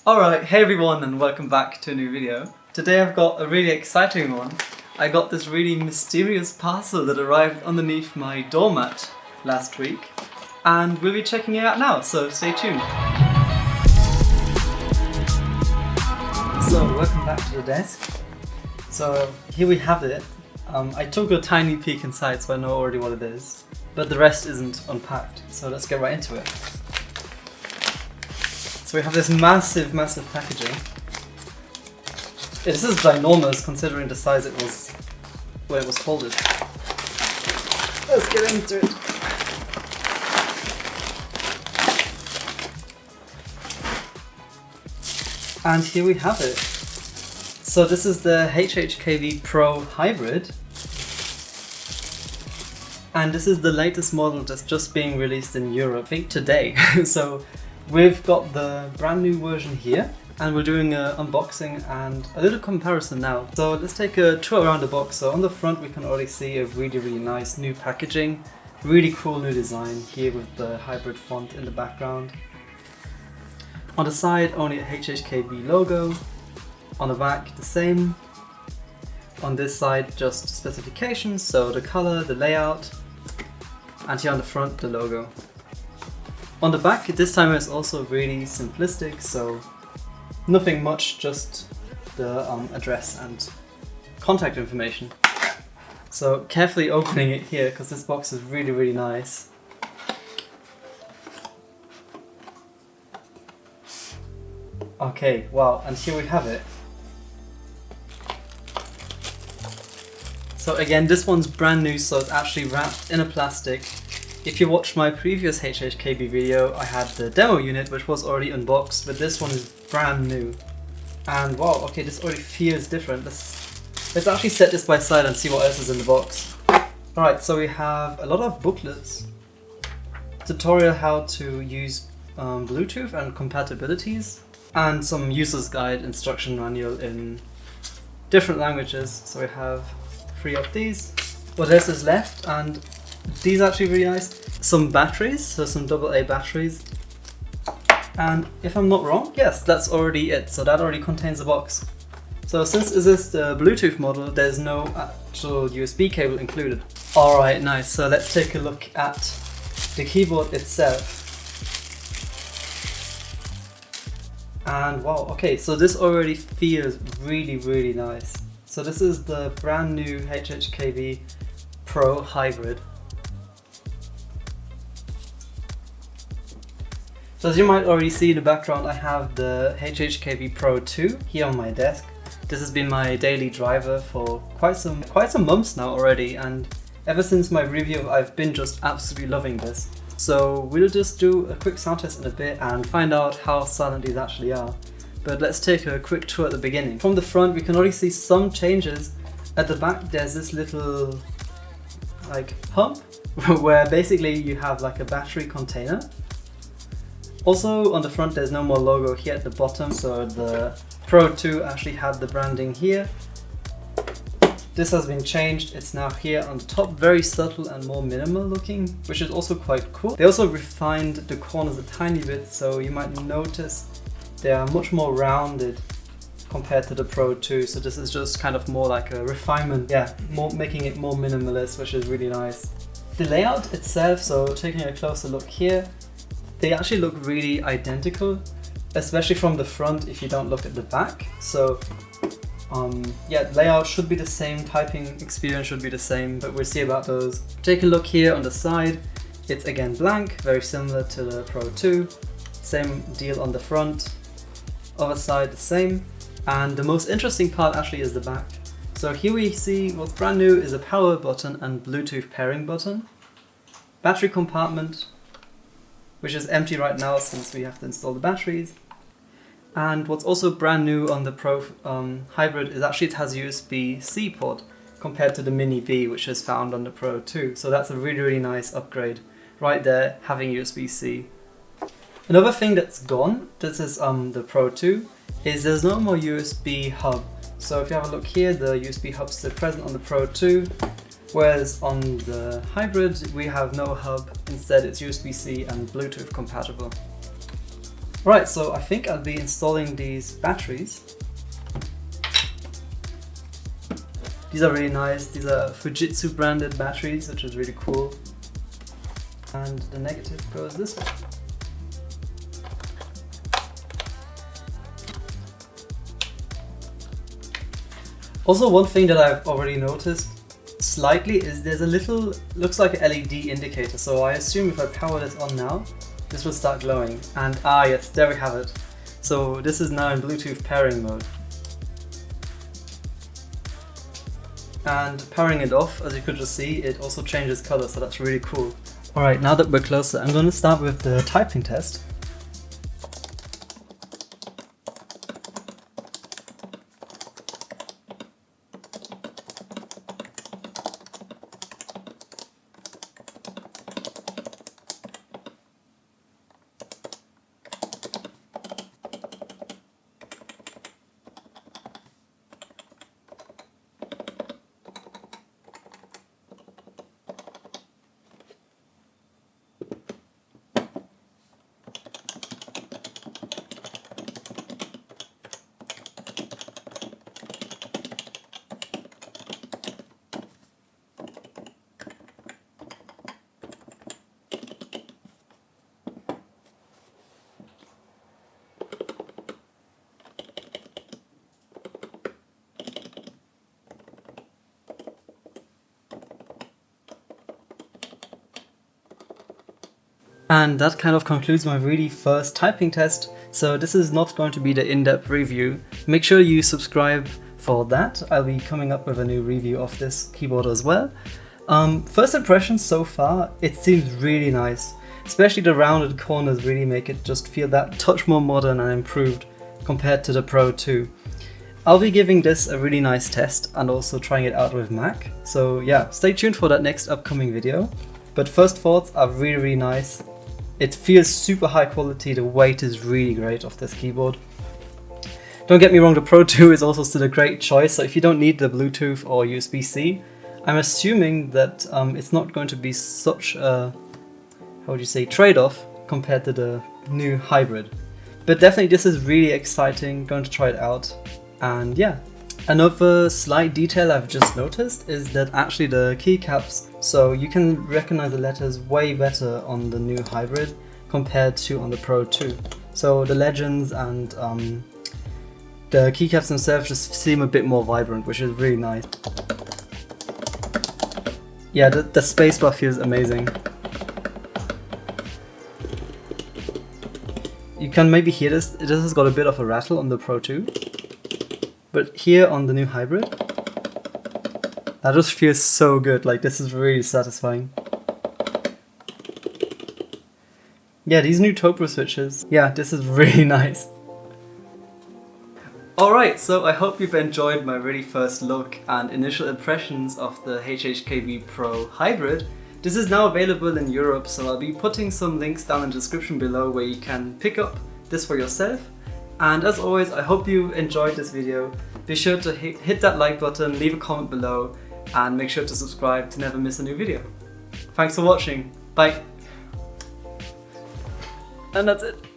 Alright, hey everyone and welcome back to a new video. Today I've got a really exciting one. I got this really mysterious parcel that arrived underneath my doormat last week and we'll be checking it out now, so stay tuned. So welcome back to the desk. So here we have it. I took a tiny peek inside so I know already what it is, but the rest isn't unpacked, so let's get right into it. So we have this massive packaging. This is ginormous considering the size it was when it was folded. Let's get into it. And here we have it. So this is the HHKB Pro Hybrid. And this is the latest model that's just being released in Europe, I think today. So we've got the brand new version here and we're doing an unboxing and a little comparison now. So let's take a tour around the box. So on the front we can already see a really nice new packaging, really cool new design here with the hybrid font in the background. On the side only a HHKB logo, on the back the same. On this side just specifications, so the color, the layout, and here on the front the logo. On the back this time it's also really simplistic, so nothing much, just the address and contact information. So carefully opening it here because this box is really nice. Okay, wow, and here we have it. So again, this one's brand new, so it's actually wrapped in a plastic. If you watched my previous HHKB video, I had the demo unit which was already unboxed, but this one is brand new. And wow, okay, this already feels different. Let's actually set this by side and see what else is in the box. Alright, so we have a lot of booklets, tutorial how to use Bluetooth and compatibilities, and some user's guide instruction manual in different languages. So we have 3 of these. What else is left? And these are actually really nice. Some batteries, so some AA batteries. And if I'm not wrong, yes, that's already it. So that already contains the box. So since this is the Bluetooth model, there's no actual USB cable included. Alright, nice. So let's take a look at the keyboard itself. And wow, okay, so this already feels really nice. So this is the brand new HHKB Pro Hybrid. So as you might already see in the background, I have the HHKB Pro 2 here on my desk. This has been my daily driver for quite some months now already, and ever since my review I've been just absolutely loving this. So we'll just do a quick sound test in a bit and find out how silent these actually are. But let's take a quick tour at the beginning. From the front we can already see some changes. At the back there's this little like hump where basically you have like a battery container. Also on the front there's no more logo here at the bottom, so the Pro 2 actually had the branding here. This has been changed, it's now here on the top, very subtle and more minimal looking, which is also quite cool. They also refined the corners a tiny bit, so you might notice they are much more rounded compared to the Pro 2, so this is just kind of more like a refinement, yeah, making it more minimalist, which is really nice. The layout itself, so taking a closer look here, they actually look really identical, especially from the front if you don't look at the back. So yeah, layout should be the same, typing experience should be the same, but we'll see about those. Take a look here on the side, it's again blank, very similar to the Pro 2. Same deal on the front, other side the same. And the most interesting part actually is the back. So here we see what's brand new is a power button and Bluetooth pairing button. Battery compartment, which is empty right now since we have to install the batteries. And what's also brand new on the Pro Hybrid is actually it has USB-C port compared to the Mini B, which is found on the Pro 2. So that's a really nice upgrade right there, having USB-C. Another thing that's gone, this is the Pro 2, is there's no more USB hub. So if you have a look here, the USB hub's still present on the Pro 2, whereas on the Hybrid we have no hub, instead it's USB-C and Bluetooth compatible. Right, so I think I'll be installing these batteries. These are really nice. These are Fujitsu branded batteries, which is really cool. And the negative goes this way. Also, one thing that I've already noticed slightly is there's a little, looks like an LED indicator. So I assume if I power this on now, this will start glowing. And yes, there we have it. So this is now in Bluetooth pairing mode. And powering it off, as you could just see, it also changes color, so that's really cool. Alright, now that we're closer, I'm going to start with the typing test. And that kind of concludes my really first typing test. So this is not going to be the in-depth review. Make sure you subscribe for that. I'll be coming up with a new review of this keyboard as well. First impressions so far, it seems really nice. Especially the rounded corners really make it just feel that touch more modern and improved compared to the Pro 2. I'll be giving this a really nice test and also trying it out with Mac. So yeah, stay tuned for that next upcoming video. But first thoughts are really nice. It feels super high quality, the weight is really great of this keyboard. Don't get me wrong, the Pro 2 is also still a great choice, so if you don't need the Bluetooth or USB-C, I'm assuming that it's not going to be such a, how would you say, trade-off compared to the new hybrid. But definitely this is really exciting, going to try it out, and yeah. Another slight detail I've just noticed is that actually the keycaps, so you can recognize the letters way better on the new hybrid compared to on the Pro 2. So the legends and the keycaps themselves just seem a bit more vibrant, which is really nice. Yeah, the spacebar feels amazing. You can maybe hear this, this has got a bit of a rattle on the Pro 2. But here on the new hybrid, that just feels so good, like this is really satisfying. Yeah, these new Topre switches, yeah, this is really nice. Alright, so I hope you've enjoyed my really first look and initial impressions of the HHKB Pro Hybrid. This is now available in Europe, so I'll be putting some links down in the description below where you can pick up this for yourself. And as always, I hope you enjoyed this video. Be sure to hit that like button, leave a comment below, and make sure to subscribe to never miss a new video. Thanks for watching. Bye. And that's it.